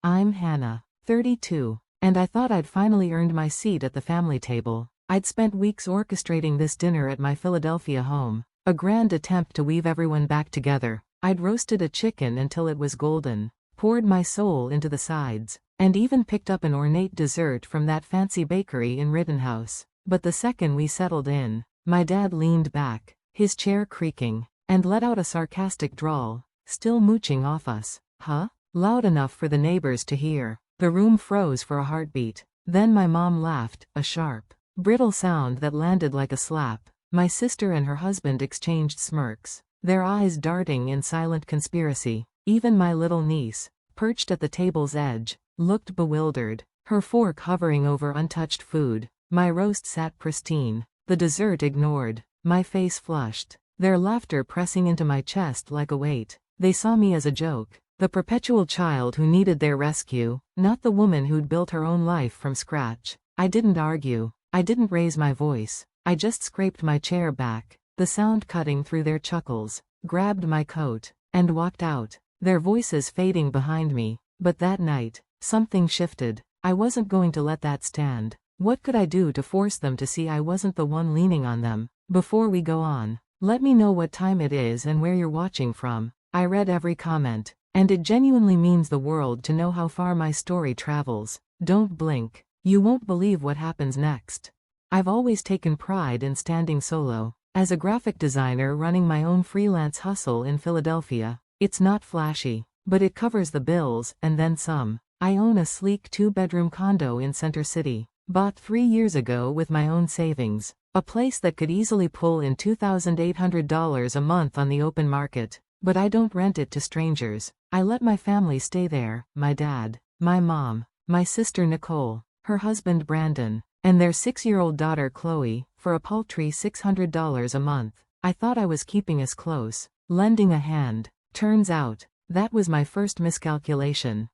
I'm Hannah, 32, and I thought I'd finally earned my seat at the family table. I'd spent weeks orchestrating this dinner at my Philadelphia home, a grand attempt to weave everyone back together. I'd roasted a chicken until it was golden, poured my soul into the sides, and even picked up an ornate dessert from that fancy bakery in Rittenhouse. But the second we settled in, my dad leaned back, his chair creaking, and let out a sarcastic drawl, "Still mooching off us, huh?" Loud enough for the neighbors to hear. The room froze for a heartbeat. Then my mom laughed, a sharp, brittle sound that landed like a slap. My sister and her husband exchanged smirks, their eyes darting in silent conspiracy. Even my little niece, perched at the table's edge, looked bewildered, her fork hovering over untouched food. My roast sat pristine, the dessert ignored, my face flushed, their laughter pressing into my chest like a weight. They saw me as a joke, the perpetual child who needed their rescue, not the woman who'd built her own life from scratch. I didn't argue, I didn't raise my voice, I just scraped my chair back, the sound cutting through their chuckles, grabbed my coat, and walked out, their voices fading behind me. But that night, something shifted. I wasn't going to let that stand. What could I do to force them to see I wasn't the one leaning on them? Before we go on, let me know what time it is and where you're watching from. I read every comment, and it genuinely means the world to know how far my story travels. Don't blink. You won't believe what happens next. I've always taken pride in standing solo. As a graphic designer running my own freelance hustle in Philadelphia, it's not flashy, but it covers the bills, and then some. I own a sleek 2-bedroom condo in Center City, bought 3 years ago with my own savings, a place that could easily pull in $2,800 a month on the open market. But I don't rent it to strangers. I let my family stay there, my dad, my mom, my sister Nicole, her husband Brandon, and their 6-year-old daughter Chloe, for a paltry $600 a month. I thought I was keeping us close, lending a hand. Turns out, that was my first miscalculation.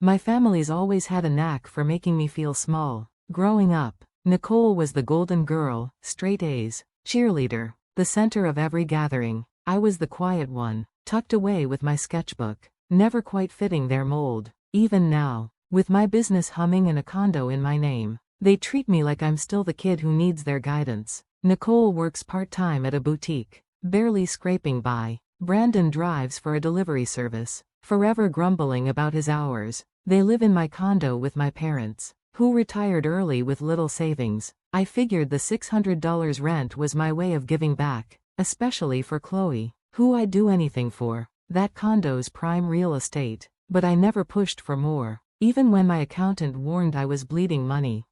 My family's always had a knack for making me feel small. Growing up, Nicole was the golden girl, straight A's, cheerleader, the center of every gathering. I was the quiet one, tucked away with my sketchbook, never quite fitting their mold. Even now, with my business humming and a condo in my name, they treat me like I'm still the kid who needs their guidance. Nicole works part-time at a boutique, barely scraping by. Brandon drives for a delivery service, forever grumbling about his hours. They live in my condo with my parents, who retired early with little savings. I figured the $600 rent was my way of giving back, especially for Chloe, who I'd do anything for. That condo's prime real estate, but I never pushed for more, even when my accountant warned I was bleeding money.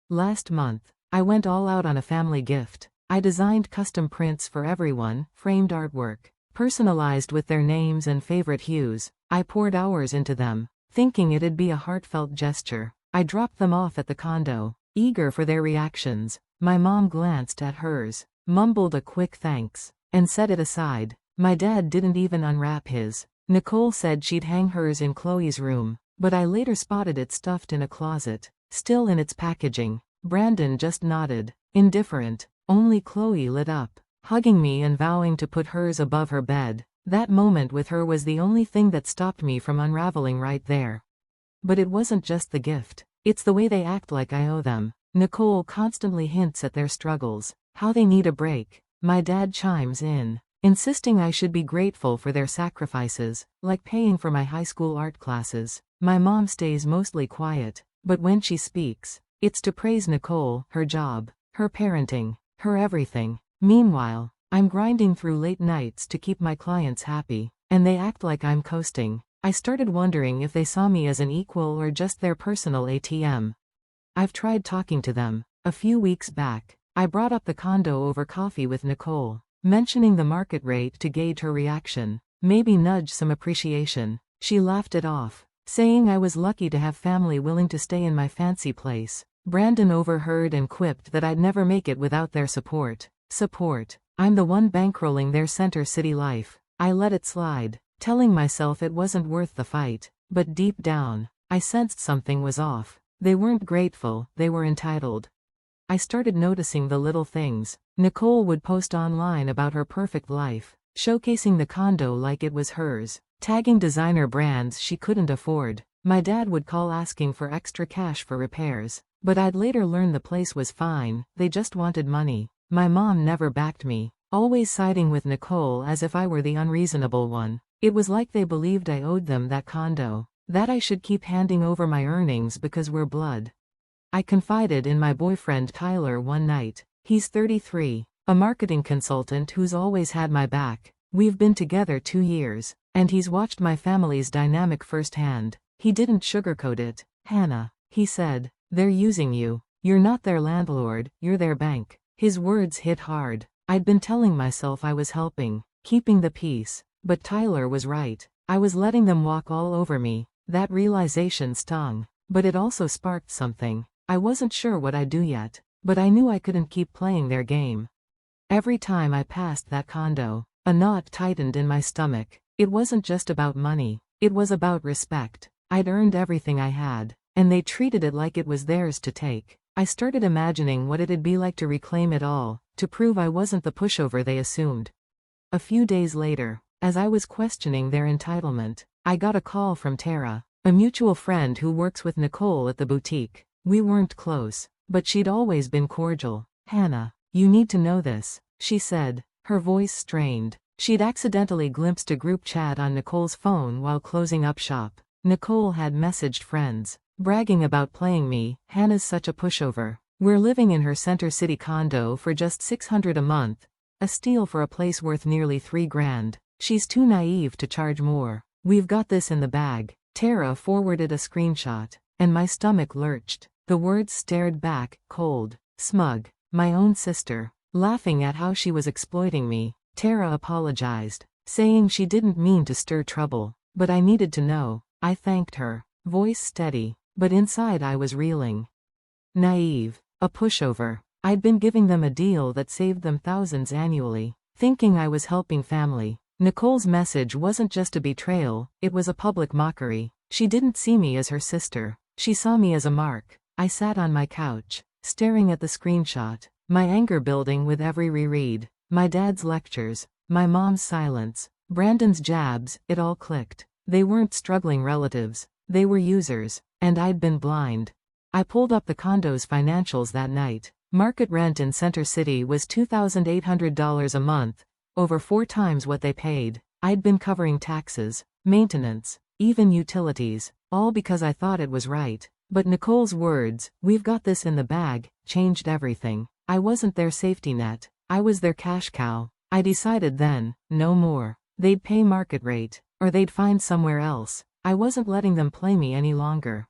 Last month, I went all out on a family gift. I designed custom prints for everyone, framed artwork, personalized with their names and favorite hues. I poured hours into them, thinking it'd be a heartfelt gesture. I dropped them off at the condo, eager for their reactions. My mom glanced at hers, mumbled a quick thanks, and set it aside. My dad didn't even unwrap his. Nicole said she'd hang hers in Chloe's room, but I later spotted it stuffed in a closet, still in its packaging. Brandon just nodded, indifferent. Only Chloe lit up, hugging me and vowing to put hers above her bed. That moment with her was the only thing that stopped me from unraveling right there. But it wasn't just the gift, it's the way they act like I owe them. Nicole constantly hints at their struggles, how they need a break. My dad chimes in, insisting I should be grateful for their sacrifices, like paying for my high school art classes. My mom stays mostly quiet, but when she speaks, it's to praise Nicole, her job, her parenting, her everything. Meanwhile, I'm grinding through late nights to keep my clients happy, and they act like I'm coasting. I started wondering if they saw me as an equal or just their personal ATM. I've tried talking to them. A few weeks back, I brought up the condo over coffee with Nicole, mentioning the market rate to gauge her reaction, maybe nudge some appreciation. She laughed it off, saying I was lucky to have family willing to stay in my fancy place. Brandon overheard and quipped that I'd never make it without their support. Support. I'm the one bankrolling their Center City life. I let it slide, telling myself it wasn't worth the fight, but deep down, I sensed something was off. They weren't grateful, they were entitled. I started noticing the little things. Nicole would post online about her perfect life, showcasing the condo like it was hers, tagging designer brands she couldn't afford. My dad would call asking for extra cash for repairs, but I'd later learn the place was fine, they just wanted money. My mom never backed me, always siding with Nicole as if I were the unreasonable one. It was like they believed I owed them that condo, that I should keep handing over my earnings because we're blood. I confided in my boyfriend Tyler one night. He's 33, a marketing consultant who's always had my back. We've been together 2 years, and he's watched my family's dynamic firsthand. He didn't sugarcoat it. Hannah, he said, they're using you. You're not their landlord, you're their bank. His words hit hard. I'd been telling myself I was helping, keeping the peace, but Tyler was right. I was letting them walk all over me. That realization stung, but it also sparked something. I wasn't sure what I'd do yet, but I knew I couldn't keep playing their game. Every time I passed that condo, a knot tightened in my stomach. It wasn't just about money, it was about respect. I'd earned everything I had, and they treated it like it was theirs to take. I started imagining what it'd be like to reclaim it all, to prove I wasn't the pushover they assumed. A few days later, as I was questioning their entitlement, I got a call from Tara, a mutual friend who works with Nicole at the boutique. We weren't close, but she'd always been cordial. Hannah, you need to know this, she said, her voice strained. She'd accidentally glimpsed a group chat on Nicole's phone while closing up shop. Nicole had messaged friends, bragging about playing me. Hannah's such a pushover. We're living in her Center City condo for just $600 a month, a steal for a place worth nearly $3,000. She's too naive to charge more. We've got this in the bag. Tara forwarded a screenshot, and my stomach lurched. The words stared back, cold, smug. My own sister, laughing at how she was exploiting me. Tara apologized, saying she didn't mean to stir trouble, but I needed to know. I thanked her, voice steady, but inside I was reeling. Naive, a pushover. I'd been giving them a deal that saved them thousands annually, thinking I was helping family. Nicole's message wasn't just a betrayal, it was a public mockery. She didn't see me as her sister, she saw me as a mark. I sat on my couch, staring at the screenshot, my anger building with every reread. My dad's lectures, my mom's silence, Brandon's jabs, it all clicked. They weren't struggling relatives, they were users, and I'd been blind. I pulled up the condo's financials that night. Market rent in Center City was $2,800 a month, over 4 times what they paid. I'd been covering taxes, maintenance, even utilities, all because I thought it was right. But Nicole's words, "We've got this in the bag," changed everything. I wasn't their safety net, I was their cash cow. I decided then, no more. They'd pay market rate, or they'd find somewhere else. I wasn't letting them play me any longer.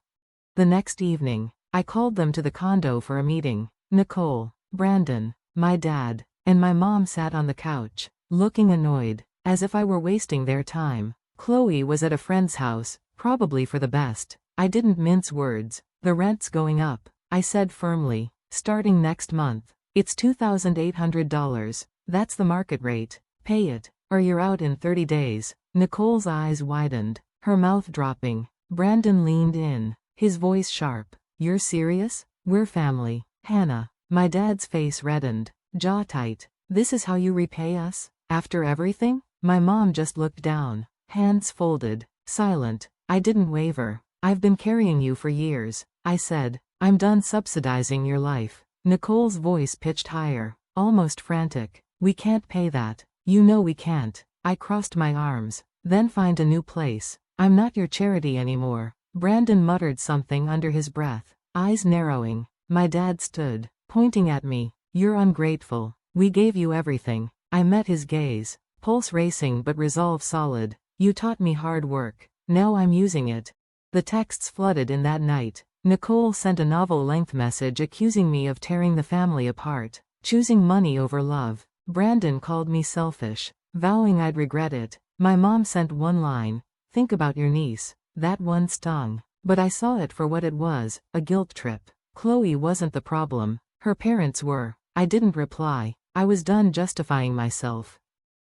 The next evening, I called them to the condo for a meeting. Nicole, Brandon, my dad, and my mom sat on the couch, looking annoyed, as if I were wasting their time. Chloe was at a friend's house, probably for the best. I didn't mince words. The rent's going up, I said firmly, starting next month. It's $2,800. That's the market rate. Pay it, or you're out in 30 days. Nicole's eyes widened, her mouth dropping. Brandon leaned in, his voice sharp. You're serious? We're family. Hannah. My dad's face reddened, jaw tight. This is how you repay us? After everything? My mom just looked down, hands folded, silent. I didn't waver. I've been carrying you for years, I said. I'm done subsidizing your life. Nicole's voice pitched higher, almost frantic. We can't pay that. You know we can't. I crossed my arms. Then find a new place. I'm not your charity anymore. Brandon muttered something under his breath, eyes narrowing. My dad stood, pointing at me. You're ungrateful. We gave you everything. I met his gaze, pulse racing but resolve solid. You taught me hard work. Now I'm using it. The texts flooded in that night. Nicole sent a novel-length message accusing me of tearing the family apart, choosing money over love. Brandon called me selfish, vowing I'd regret it. My mom sent one line, "Think about your niece." That one stung, but I saw it for what it was, a guilt trip. Chloe wasn't the problem, her parents were. I didn't reply. I was done justifying myself.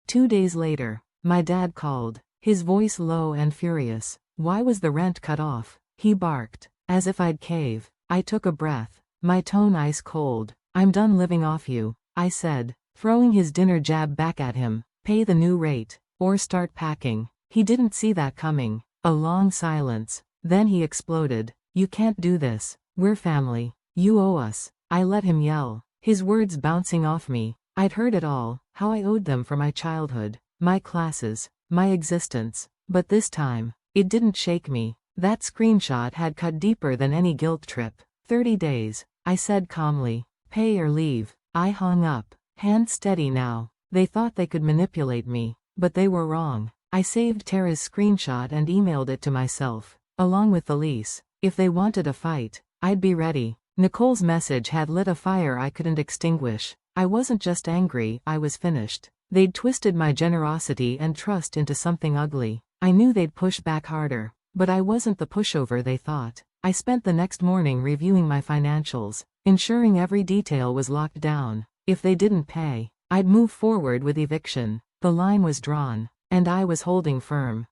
2 days later, my dad called, his voice low and furious. Why was the rent cut off? He barked, as if I'd cave. I took a breath, my tone ice cold. I'm done living off you, I said, throwing his dinner jab back at him. Pay the new rate, or start packing. He didn't see that coming. A long silence, Then he exploded. "You can't do this. We're family. You owe us." I let him yell, his words bouncing off me. I'd heard it all, how I owed them for my childhood, my classes, my existence. But this time, it didn't shake me. That screenshot had cut deeper than any guilt trip. 30 days, I said calmly. Pay or leave. I hung up. Hands steady now. They thought they could manipulate me, but they were wrong. I saved Tara's screenshot and emailed it to myself, along with the lease. If they wanted a fight, I'd be ready. Nicole's message had lit a fire I couldn't extinguish. I wasn't just angry, I was finished. They'd twisted my generosity and trust into something ugly. I knew they'd push back harder, but I wasn't the pushover they thought. I spent the next morning reviewing my financials, ensuring every detail was locked down. If they didn't pay, I'd move forward with eviction. The line was drawn, and I was holding firm.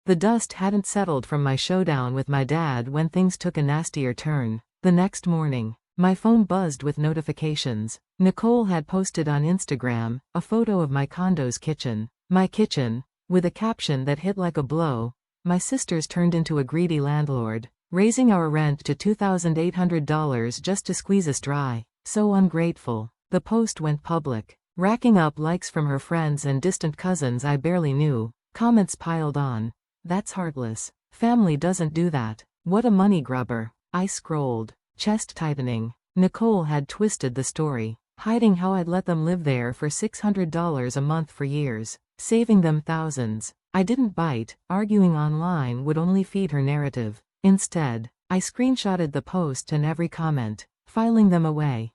The dust hadn't settled from my showdown with my dad when things took a nastier turn. The next morning, my phone buzzed with notifications. Nicole had posted on Instagram a photo of my condo's kitchen. My kitchen, with a caption that hit like a blow. My sisters turned into a greedy landlord, raising our rent to $2,800 just to squeeze us dry. So ungrateful. The post went public, racking up likes from her friends and distant cousins I barely knew. Comments piled on. "That's heartless. Family doesn't do that. What a money grubber." I scrolled, chest tightening. Nicole had twisted the story, hiding how I'd let them live there for $600 a month for years, saving them thousands. I didn't bite. Arguing online would only feed her narrative. Instead, I screenshotted the post and every comment, filing them away.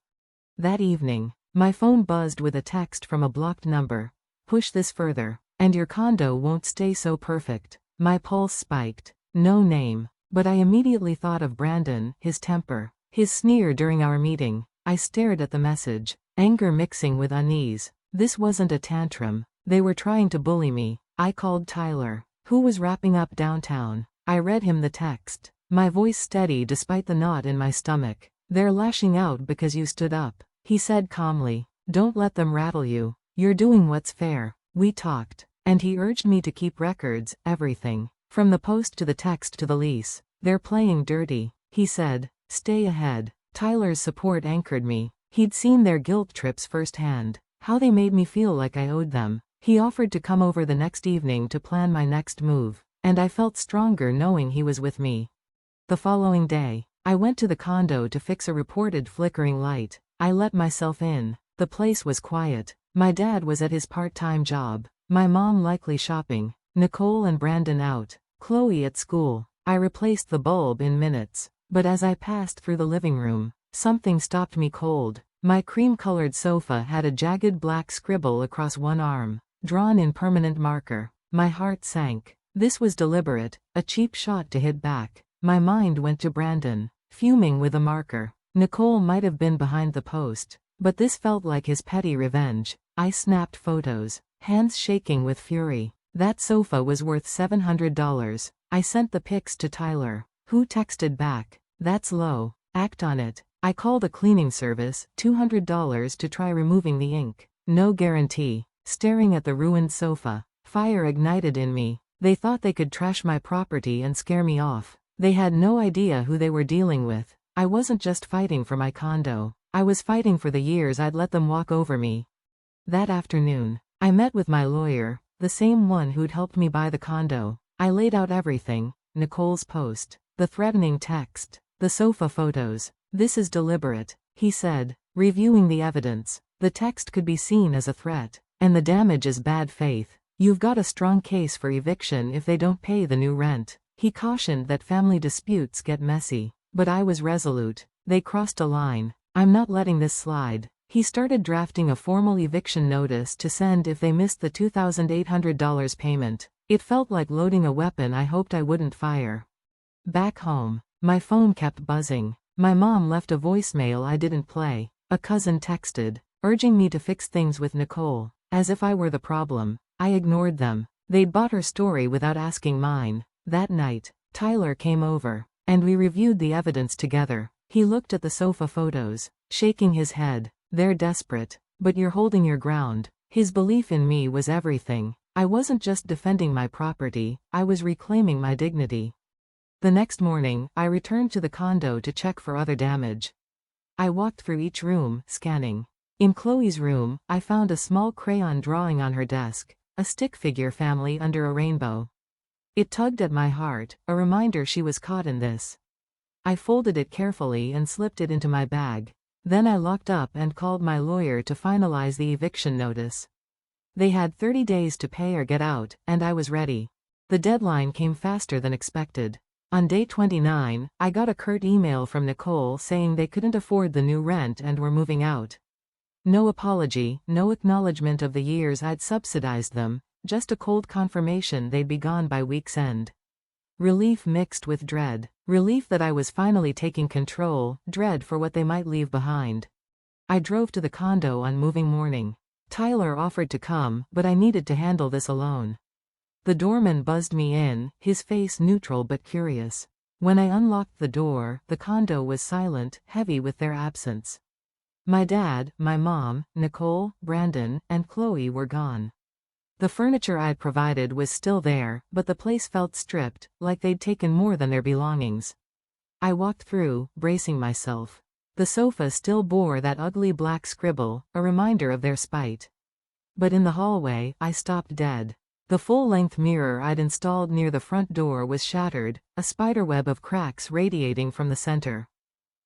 That evening, my phone buzzed with a text from a blocked number. "Push this further, and your condo won't stay so perfect." My pulse spiked. No name. But I immediately thought of Brandon, his temper, his sneer during our meeting. I stared at the message, anger mixing with unease. This wasn't a tantrum. They were trying to bully me. I called Tyler, who was wrapping up downtown. I read him the text, my voice steady despite the knot in my stomach. "They're lashing out because you stood up," he said calmly. "Don't let them rattle you. You're doing what's fair." We talked, and he urged me to keep records, everything, from the post to the text to the lease. "They're playing dirty," he said. "Stay ahead." Tyler's support anchored me. He'd seen their guilt trips firsthand, how they made me feel like I owed them. He offered to come over the next evening to plan my next move, and I felt stronger knowing he was with me. The following day, I went to the condo to fix a reported flickering light. I let myself in. The place was quiet. My dad was at his part-time job, my mom likely shopping, Nicole and Brandon out, Chloe at school. I replaced the bulb in minutes, but as I passed through the living room, something stopped me cold. My cream-colored sofa had a jagged black scribble across one arm, drawn in permanent marker. My heart sank. This was deliberate, a cheap shot to hit back. My mind went to Brandon, fuming with a marker. Nicole might have been behind the post, but this felt like his petty revenge. I snapped photos, hands shaking with fury. That sofa was worth $700. I sent the pics to Tyler, who texted back, "That's low. Act on it." I called a cleaning service, $200 to try removing the ink. No guarantee. Staring at the ruined sofa, fire ignited in me. They thought they could trash my property and scare me off. They had no idea who they were dealing with. I wasn't just fighting for my condo. I was fighting for the years I'd let them walk over me. That afternoon, I met with my lawyer, the same one who'd helped me buy the condo. I laid out everything, Nicole's post, the threatening text, the sofa photos. "This is deliberate," he said, reviewing the evidence. "The text could be seen as a threat, and the damage is bad faith. You've got a strong case for eviction if they don't pay the new rent." He cautioned that family disputes get messy, but I was resolute. They crossed a line. I'm not letting this slide. He started drafting a formal eviction notice to send if they missed the $2,800 payment. It felt like loading a weapon I hoped I wouldn't fire. Back home, my phone kept buzzing. My mom left a voicemail I didn't play. A cousin texted, urging me to fix things with Nicole, as if I were the problem. I ignored them. They'd bought her story without asking mine. That night, Tyler came over, and we reviewed the evidence together. He looked at the sofa photos, shaking his head. "They're desperate, but you're holding your ground." His belief in me was everything. I wasn't just defending my property, I was reclaiming my dignity. The next morning, I returned to the condo to check for other damage. I walked through each room, scanning. In Chloe's room, I found a small crayon drawing on her desk, a stick figure family under a rainbow. It tugged at my heart, a reminder she was caught in this. I folded it carefully and slipped it into my bag. Then I locked up and called my lawyer to finalize the eviction notice. They had 30 days to pay or get out, and I was ready. The deadline came faster than expected. On day 29, I got a curt email from Nicole saying they couldn't afford the new rent and were moving out. No apology, no acknowledgement of the years I'd subsidized them, just a cold confirmation they'd be gone by week's end. Relief mixed with dread. Relief that I was finally taking control, dread for what they might leave behind. I drove to the condo on moving morning. Tyler offered to come, but I needed to handle this alone. The doorman buzzed me in, his face neutral but curious. When I unlocked the door, the condo was silent, heavy with their absence. My dad, my mom, Nicole, Brandon, and Chloe were gone. The furniture I'd provided was still there, but the place felt stripped, like they'd taken more than their belongings. I walked through, bracing myself. The sofa still bore that ugly black scribble, a reminder of their spite. But in the hallway, I stopped dead. The full-length mirror I'd installed near the front door was shattered, a spiderweb of cracks radiating from the center.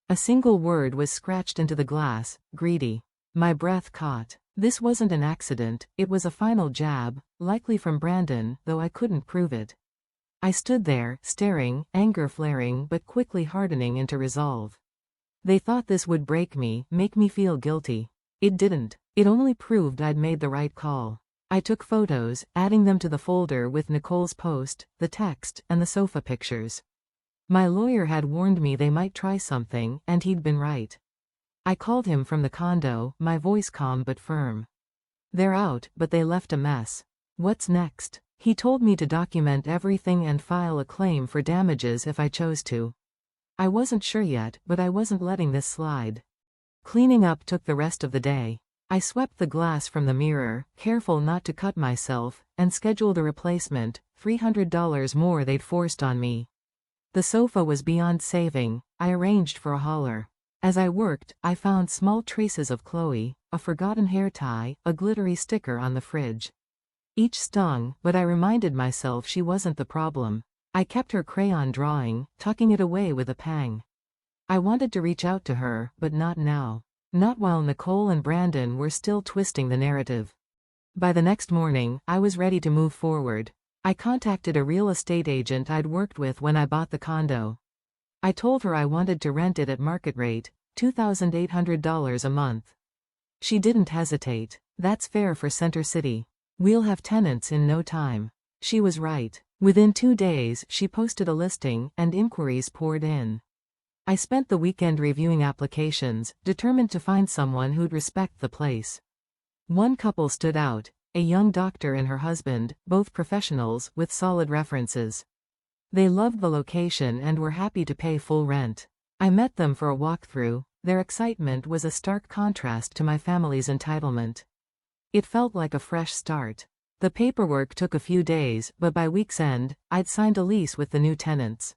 A single word was scratched into the glass, greedy. My breath caught. This wasn't an accident, it was a final jab, likely from Brandon, though I couldn't prove it. I stood there, staring, anger flaring but quickly hardening into resolve. They thought this would break me, make me feel guilty. It didn't. It only proved I'd made the right call. I took photos, adding them to the folder with Nicole's post, the text, and the sofa pictures. My lawyer had warned me they might try something, and he'd been right. I called him from the condo, my voice calm but firm. They're out, but they left a mess. What's next? He told me to document everything and file a claim for damages if I chose to. I wasn't sure yet, but I wasn't letting this slide. Cleaning up took the rest of the day. I swept the glass from the mirror, careful not to cut myself, and scheduled a replacement, $300 more they'd forced on me. The sofa was beyond saving. I arranged for a hauler. As I worked, I found small traces of Chloe, a forgotten hair tie, a glittery sticker on the fridge. Each stung, but I reminded myself she wasn't the problem. I kept her crayon drawing, tucking it away with a pang. I wanted to reach out to her, but not now. Not while Nicole and Brandon were still twisting the narrative. By the next morning, I was ready to move forward. I contacted a real estate agent I'd worked with when I bought the condo. I told her I wanted to rent it at market rate, $2,800 a month. She didn't hesitate. That's fair for Center City. We'll have tenants in no time. She was right. Within 2 days, she posted a listing, and inquiries poured in. I spent the weekend reviewing applications, determined to find someone who'd respect the place. One couple stood out, a young doctor and her husband, both professionals, with solid references. They loved the location and were happy to pay full rent. I met them for a walkthrough. Their excitement was a stark contrast to my family's entitlement. It felt like a fresh start. The paperwork took a few days, but by week's end, I'd signed a lease with the new tenants.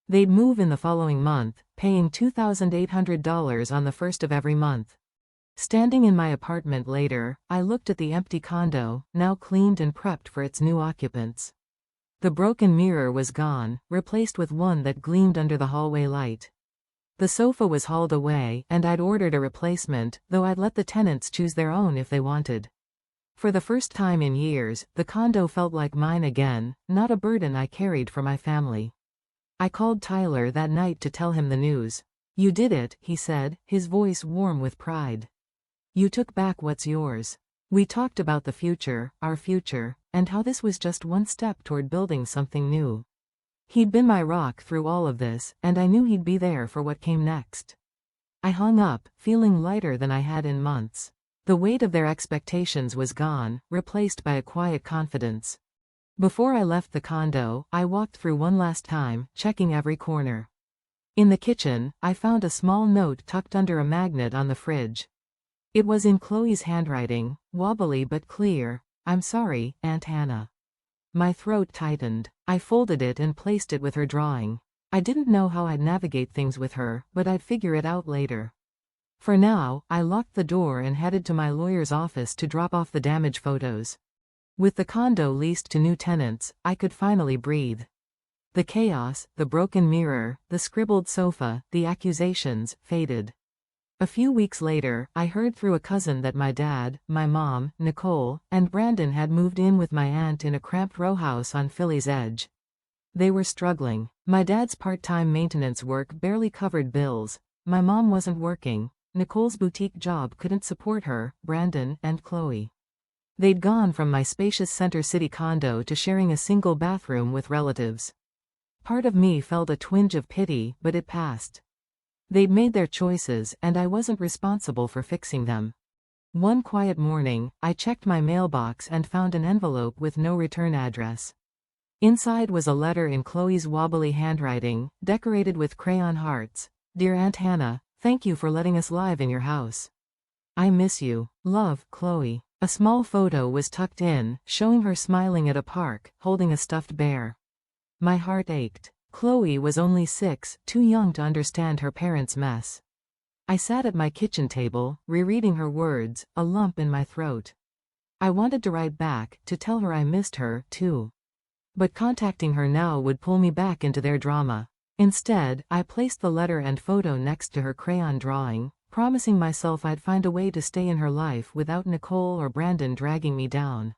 They'd move in the following month, paying $2,800 on the first of every month. Standing in my apartment later, I looked at the empty condo, now cleaned and prepped for its new occupants. The broken mirror was gone, replaced with one that gleamed under the hallway light. The sofa was hauled away, and I'd ordered a replacement, though I'd let the tenants choose their own if they wanted. For the first time in years, the condo felt like mine again, not a burden I carried for my family. I called Tyler that night to tell him the news. "You did it," he said, his voice warm with pride. "You took back what's yours." We talked about the future, our future, and how this was just one step toward building something new. He'd been my rock through all of this, and I knew he'd be there for what came next. I hung up, feeling lighter than I had in months. The weight of their expectations was gone, replaced by a quiet confidence. Before I left the condo, I walked through one last time, checking every corner. In the kitchen, I found a small note tucked under a magnet on the fridge. It was in Chloe's handwriting, wobbly but clear. "I'm sorry, Aunt Hannah." My throat tightened. I folded it and placed it with her drawing. I didn't know how I'd navigate things with her, but I'd figure it out later. For now, I locked the door and headed to my lawyer's office to drop off the damage photos. With the condo leased to new tenants, I could finally breathe. The chaos, the broken mirror, the scribbled sofa, the accusations, faded. A few weeks later, I heard through a cousin that my dad, my mom, Nicole, and Brandon had moved in with my aunt in a cramped row house on Philly's edge. They were struggling. My dad's part-time maintenance work barely covered bills. My mom wasn't working. Nicole's boutique job couldn't support her, Brandon, and Chloe. They'd gone from my spacious Center City condo to sharing a single bathroom with relatives. Part of me felt a twinge of pity, but it passed. They'd made their choices, and I wasn't responsible for fixing them. One quiet morning, I checked my mailbox and found an envelope with no return address. Inside was a letter in Chloe's wobbly handwriting, decorated with crayon hearts. Dear Aunt Hannah, thank you for letting us live in your house. I miss you. Love, Chloe. A small photo was tucked in, showing her smiling at a park, holding a stuffed bear. My heart ached. Chloe was only 6, too young to understand her parents' mess. I sat at my kitchen table, rereading her words, a lump in my throat. I wanted to write back, to tell her I missed her, too. But contacting her now would pull me back into their drama. Instead, I placed the letter and photo next to her crayon drawing, promising myself I'd find a way to stay in her life without Nicole or Brandon dragging me down.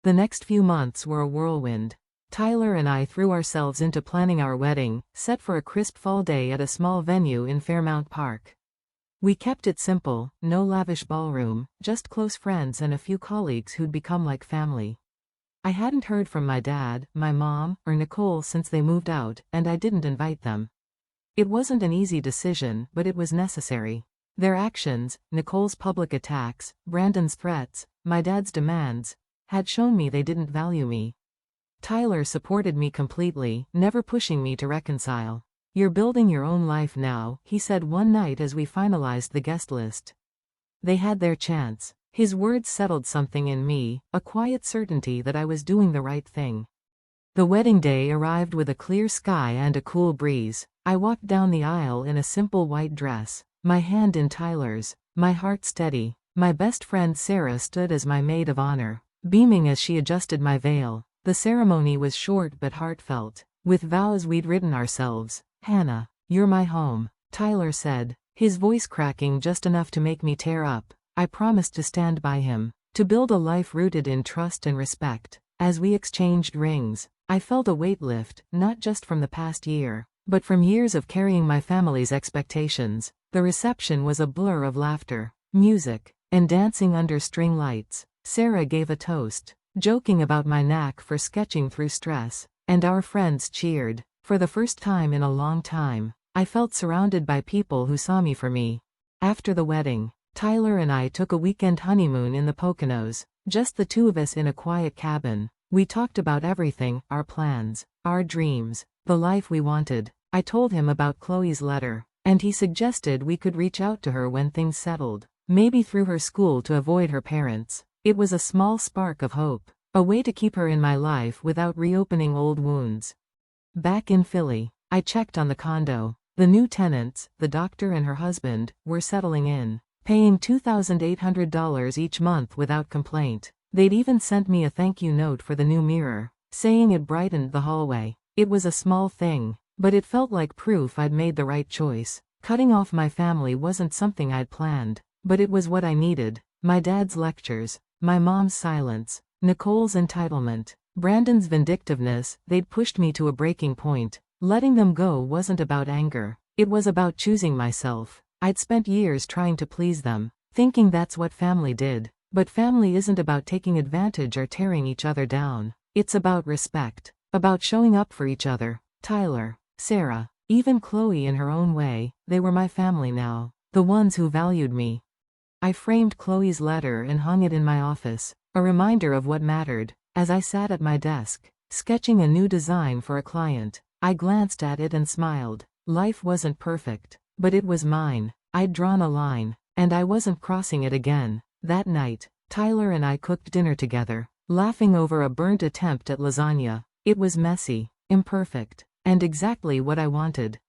The next few months were a whirlwind. Tyler and I threw ourselves into planning our wedding, set for a crisp fall day at a small venue in Fairmount Park. We kept it simple, no lavish ballroom, just close friends and a few colleagues who'd become like family. I hadn't heard from my dad, my mom, or Nicole since they moved out, and I didn't invite them. It wasn't an easy decision, but it was necessary. Their actions, Nicole's public attacks, Brandon's threats, my dad's demands, had shown me they didn't value me. Tyler supported me completely, never pushing me to reconcile. You're building your own life now, he said one night as we finalized the guest list. They had their chance. His words settled something in me, a quiet certainty that I was doing the right thing. The wedding day arrived with a clear sky and a cool breeze. I walked down the aisle in a simple white dress, my hand in Tyler's, my heart steady. My best friend Sarah stood as my maid of honor, beaming as she adjusted my veil. The ceremony was short but heartfelt, with vows we'd written ourselves. Hannah, you're my home, Tyler said, his voice cracking just enough to make me tear up. I promised to stand by him, to build a life rooted in trust and respect. As we exchanged rings, I felt a weight lift, not just from the past year, but from years of carrying my family's expectations. The reception was a blur of laughter, music, and dancing under string lights. Sarah gave a toast, joking about my knack for sketching through stress, and our friends cheered. For the first time in a long time, I felt surrounded by people who saw me for me. After the wedding, Tyler and I took a weekend honeymoon in the Poconos, just the two of us in a quiet cabin. We talked about everything, our plans, our dreams, the life we wanted. I told him about Chloe's letter, and he suggested we could reach out to her when things settled, maybe through her school to avoid her parents. It was a small spark of hope, a way to keep her in my life without reopening old wounds. Back in Philly, I checked on the condo. The new tenants, the doctor and her husband, were settling in, paying $2,800 each month without complaint. They'd even sent me a thank you note for the new mirror, saying it brightened the hallway. It was a small thing, but it felt like proof I'd made the right choice. Cutting off my family wasn't something I'd planned, but it was what I needed. My dad's lectures, my mom's silence, Nicole's entitlement, Brandon's vindictiveness, they'd pushed me to a breaking point. Letting them go wasn't about anger. It was about choosing myself. I'd spent years trying to please them, thinking that's what family did. But family isn't about taking advantage or tearing each other down. It's about respect, about showing up for each other. Tyler, Sarah, even Chloe in her own way, they were my family now, the ones who valued me. I framed Chloe's letter and hung it in my office, a reminder of what mattered. As I sat at my desk, sketching a new design for a client, I glanced at it and smiled. Life wasn't perfect, but it was mine. I'd drawn a line, and I wasn't crossing it again. That night, Tyler and I cooked dinner together, laughing over a burnt attempt at lasagna. It was messy, imperfect, And exactly what I wanted.